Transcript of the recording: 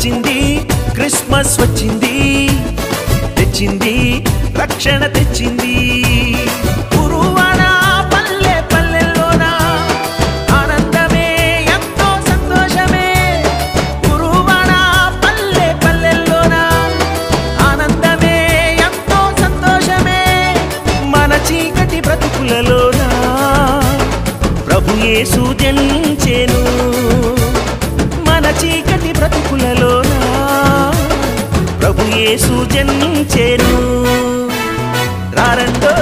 వచ్చింది క్రిస్మస్ వచ్చింది తెచ్చింది రక్షణ తెచ్చింది గురువాడ పల్లె పల్లెల్లోన ఆనందమే ఎంతో సంతోషమే గురువాడ పల్లె పల్లెల్లోన ఆనందమే ఎంతో సంతోషమే మన చీకటి బ్రతుకులలోన ప్రభు యేసు జనించెను మన చీకటి బ్రతుకులలోన ప్రభు యేసు జనించెను రారండో